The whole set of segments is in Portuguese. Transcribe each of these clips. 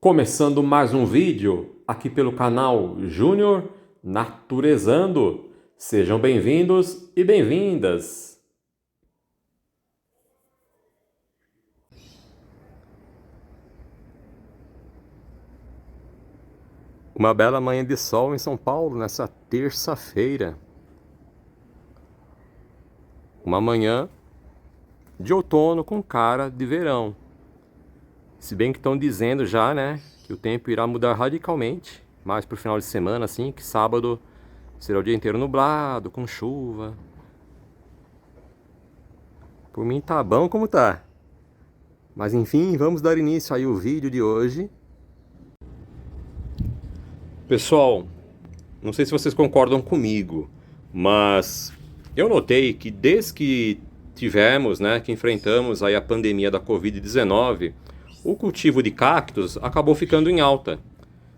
Começando mais um vídeo aqui pelo canal Júnior Naturezando. Sejam bem-vindos e bem-vindas. Uma bela manhã de sol em São Paulo nessa terça-feira. Uma manhã de outono com cara de verão. Se bem que estão dizendo já, né, que o tempo irá mudar radicalmente, mais pro final de semana, assim, que sábado será o dia inteiro nublado, com chuva. Por mim tá bom como tá. Mas enfim, vamos dar início aí ao vídeo de hoje. Pessoal, não sei se vocês concordam comigo, mas eu notei que desde que tivemos, né, que enfrentamos aí a pandemia da Covid-19, o cultivo de cactos acabou ficando em alta.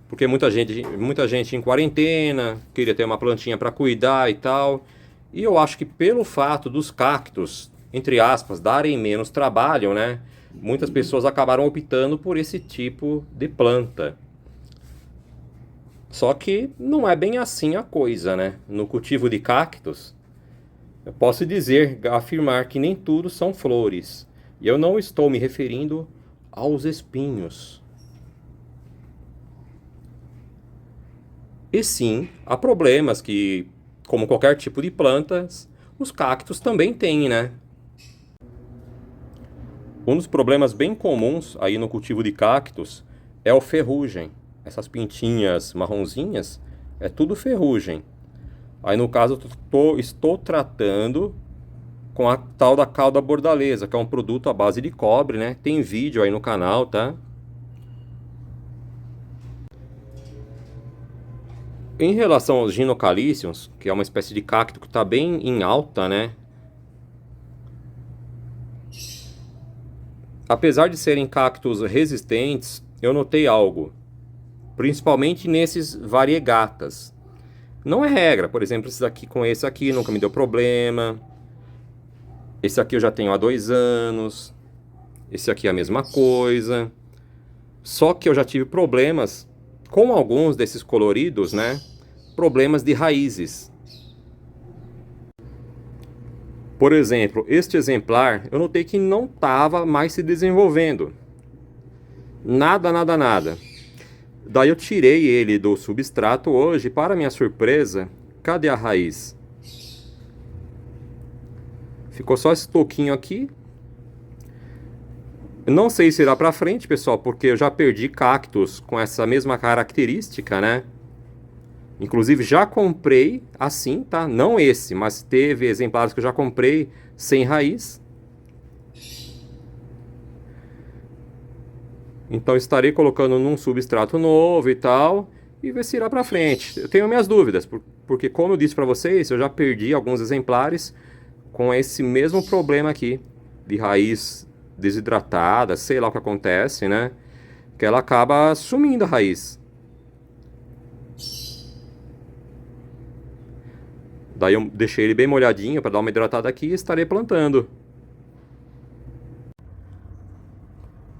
Porque muita gente em quarentena, queria ter uma plantinha para cuidar e tal. E eu acho que pelo fato dos cactos, entre aspas, darem menos trabalho, né? Muitas pessoas acabaram optando por esse tipo de planta. Só que não é bem assim a coisa, né? No cultivo de cactos, eu posso dizer, afirmar que nem tudo são flores. E eu não estou me referindo aos espinhos. E sim, há problemas que, como qualquer tipo de plantas, os cactos também têm, né? Um dos problemas bem comuns aí no cultivo de cactos é o ferrugem. Essas pintinhas marronzinhas é tudo ferrugem. Aí no caso eu estou tratando com a tal da cauda bordaleza, que é um produto à base de cobre, né? Tem vídeo aí no canal, tá? Em relação aos ginocalíceums, que é uma espécie de cacto que está bem em alta, né? Apesar de serem cactos resistentes, eu notei algo, principalmente nesses variegatas. Não é regra, por exemplo, esse daqui com esse aqui nunca me deu problema. Esse aqui eu já tenho há 2 anos. Esse aqui é a mesma coisa. Só que eu já tive problemas com alguns desses coloridos, né? Problemas de raízes. Por exemplo, este exemplar eu notei que não estava mais se desenvolvendo. Nada. Daí eu tirei ele do substrato hoje, para minha surpresa, cadê a raiz? Ficou só esse toquinho aqui. Não sei se irá para frente, pessoal, porque eu já perdi cactos com essa mesma característica, né? Inclusive já comprei assim, tá? Não esse, mas teve exemplares que eu já comprei sem raiz. Então estarei colocando num substrato novo e tal, e ver se irá para frente. Eu tenho minhas dúvidas, porque como eu disse para vocês, eu já perdi alguns exemplares com esse mesmo problema aqui, de raiz desidratada, sei lá o que acontece, né? Que ela acaba sumindo a raiz. Daí eu deixei ele bem molhadinho para dar uma hidratada aqui e estarei plantando.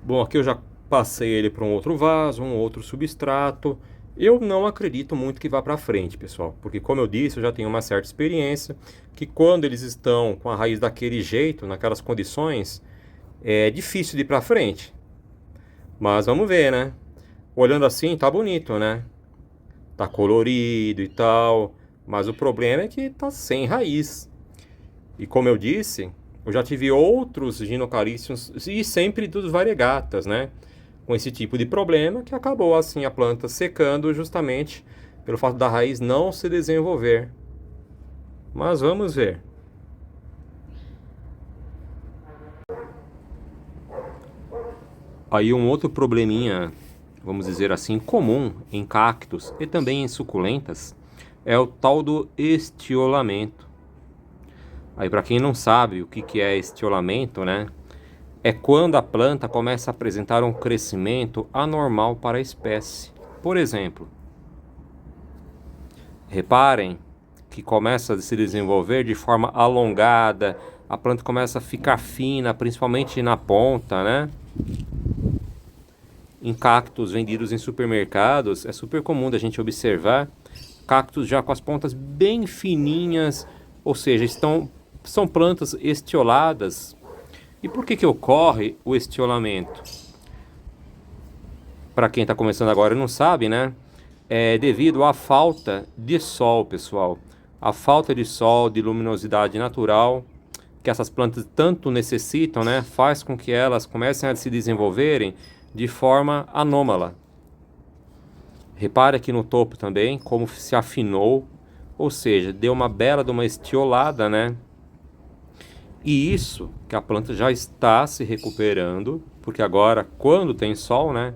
Bom, aqui eu já passei ele para um outro vaso, um outro substrato. Eu não acredito muito que vá para frente, pessoal, porque como eu disse, eu já tenho uma certa experiência que quando eles estão com a raiz daquele jeito, naquelas condições, é difícil de ir para frente. Mas vamos ver, né? Olhando assim, tá bonito, né? Tá colorido e tal, mas o problema é que tá sem raiz. E como eu disse, eu já tive outros ginocalíceums e sempre dos variegatas, né? Com esse tipo de problema que acabou assim a planta secando justamente pelo fato da raiz não se desenvolver. Mas vamos ver. Aí um outro probleminha, vamos dizer assim, comum em cactos e também em suculentas é o tal do estiolamento. Aí para quem não sabe o que é estiolamento, né? É quando a planta começa a apresentar um crescimento anormal para a espécie. Por exemplo, reparem que começa a se desenvolver de forma alongada, a planta começa a ficar fina, principalmente na ponta, né? em cactos vendidos em supermercados, é super comum da gente observar cactos já com as pontas bem fininhas, ou seja, são plantas estioladas. E por que que ocorre o estiolamento? Para quem está começando agora e não sabe, né? É devido à falta de sol, pessoal. A falta de sol, de luminosidade natural, que essas plantas tanto necessitam, né? Faz com que elas comecem a se desenvolverem de forma anômala. Repare aqui no topo também como se afinou, ou seja, deu uma bela de uma estiolada, né? E isso que a planta já está se recuperando, porque agora, quando tem sol, né?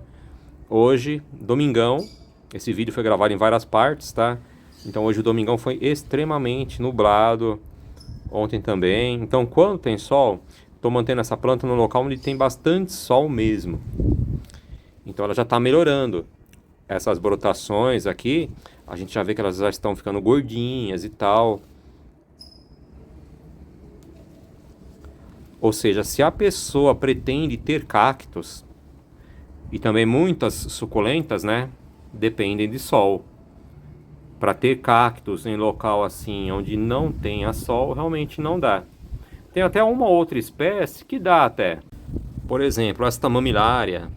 Hoje, domingão, esse vídeo foi gravado em várias partes, tá? Então hoje o domingão foi extremamente nublado, ontem também. Então quando tem sol, estou mantendo essa planta no local onde tem bastante sol mesmo. Então ela já está melhorando. Essas brotações aqui, a gente já vê que elas já estão ficando gordinhas e tal. Ou seja, se a pessoa pretende ter cactos, e também muitas suculentas, né? Dependem de sol. Para ter cactos em local assim, onde não tenha sol, realmente não dá. Tem até uma outra espécie que dá até. Por exemplo, esta mamilária,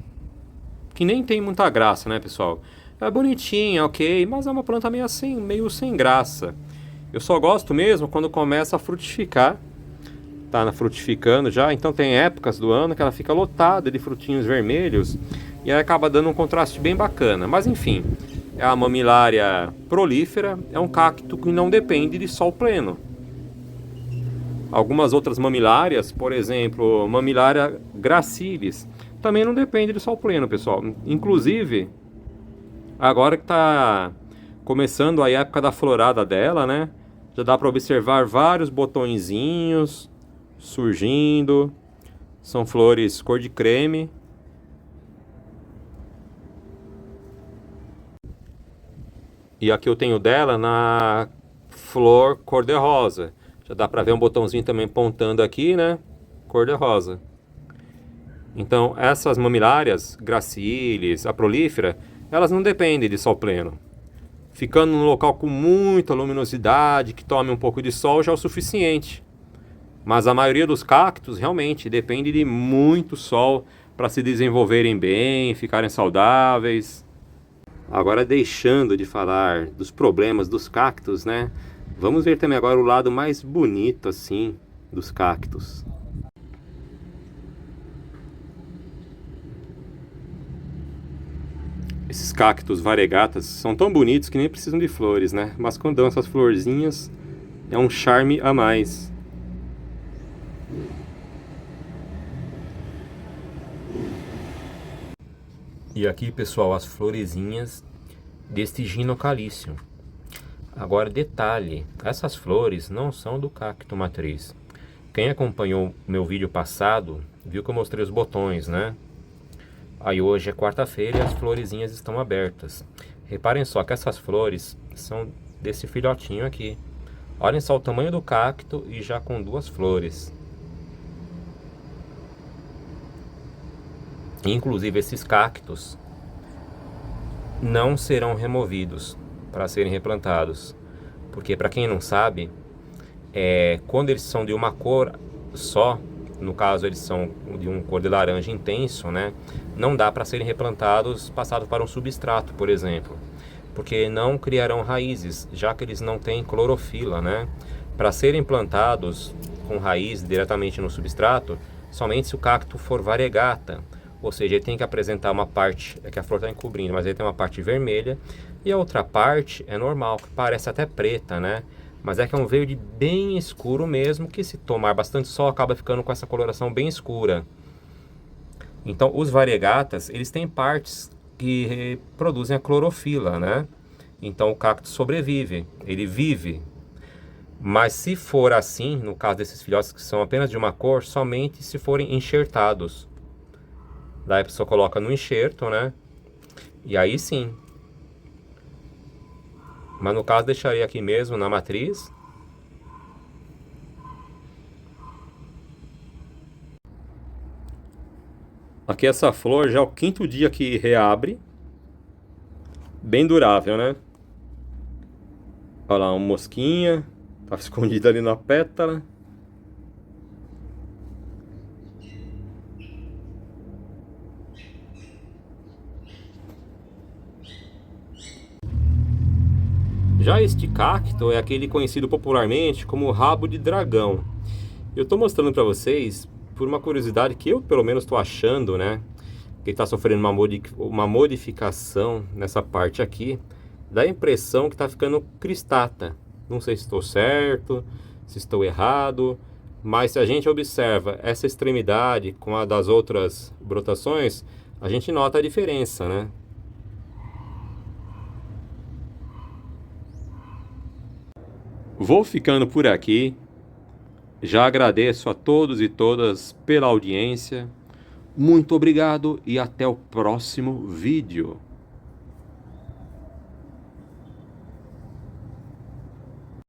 que nem tem muita graça, né, pessoal? É bonitinha, ok, mas é uma planta meio assim, meio sem graça. Eu só gosto mesmo quando começa a frutificar. Tá frutificando já, então tem épocas do ano que ela fica lotada de frutinhos vermelhos e aí acaba dando um contraste bem bacana. Mas enfim, é a mamilária prolífera, é um cacto que não depende de sol pleno. Algumas outras mamilárias, por exemplo, mamilária gracilis, também não depende de sol pleno, pessoal. Inclusive, agora que está começando a época da florada dela, né? Já dá para observar vários botõezinhos surgindo. São flores cor de creme. E aqui eu tenho dela na flor cor de rosa. Já dá para ver um botãozinho também pontando aqui, né? Cor de rosa. Então, essas mamilárias, gracilis, a prolífera, elas não dependem de sol pleno. Ficando num local com muita luminosidade, que tome um pouco de sol, já é o suficiente. Mas a maioria dos cactos realmente depende de muito sol para se desenvolverem bem, ficarem saudáveis. Agora, deixando de falar dos problemas dos cactos, né? Vamos ver também agora o lado mais bonito assim dos cactos. Esses cactos variegatas são tão bonitos que nem precisam de flores, né? Mas quando dão essas florzinhas, é um charme a mais. E aqui, pessoal, as florezinhas deste Ginocalício. Agora, detalhe, essas flores não são do cacto matriz. Quem acompanhou meu vídeo passado, viu que eu mostrei os botões, né? Aí hoje é quarta-feira e as florezinhas estão abertas. Reparem só que essas flores são desse filhotinho aqui. Olhem só o tamanho do cacto e já com duas flores. Inclusive esses cactos não serão removidos para serem replantados. Porque para quem não sabe, quando eles são de uma cor só, no caso eles são de um cor de laranja intenso, né? Não dá para serem replantados passados para um substrato, por exemplo. Porque não criarão raízes, já que eles não têm clorofila, né? Para serem plantados com raiz diretamente no substrato, somente se o cacto for variegata. Ou seja, ele tem que apresentar uma parte, é que a flor está encobrindo, mas ele tem uma parte vermelha e a outra parte é normal, que parece até preta, né? Mas é que é um verde bem escuro mesmo, que se tomar bastante sol acaba ficando com essa coloração bem escura. Então, os variegatas, eles têm partes que produzem a clorofila, né? Então, o cacto sobrevive, ele vive. Mas se for assim, no caso desses filhotes que são apenas de uma cor, somente se forem enxertados. Daí a pessoa coloca no enxerto, né? E aí sim. Mas no caso deixaria aqui mesmo na matriz. Aqui essa flor já é o quinto dia que reabre. Bem durável, né? Olha lá, uma mosquinha. Tá escondida ali na pétala. Já este cacto é aquele conhecido popularmente como rabo de dragão. Eu tô mostrando para vocês por uma curiosidade que eu pelo menos tô achando, né? Que está sofrendo uma modificação nessa parte aqui. Dá a impressão que tá ficando cristata. Não sei se estou certo, se estou errado. Mas se a gente observa essa extremidade com a das outras brotações, a gente nota a diferença, né? Vou ficando por aqui. Já agradeço a todos e todas pela audiência. Muito obrigado e até o próximo vídeo.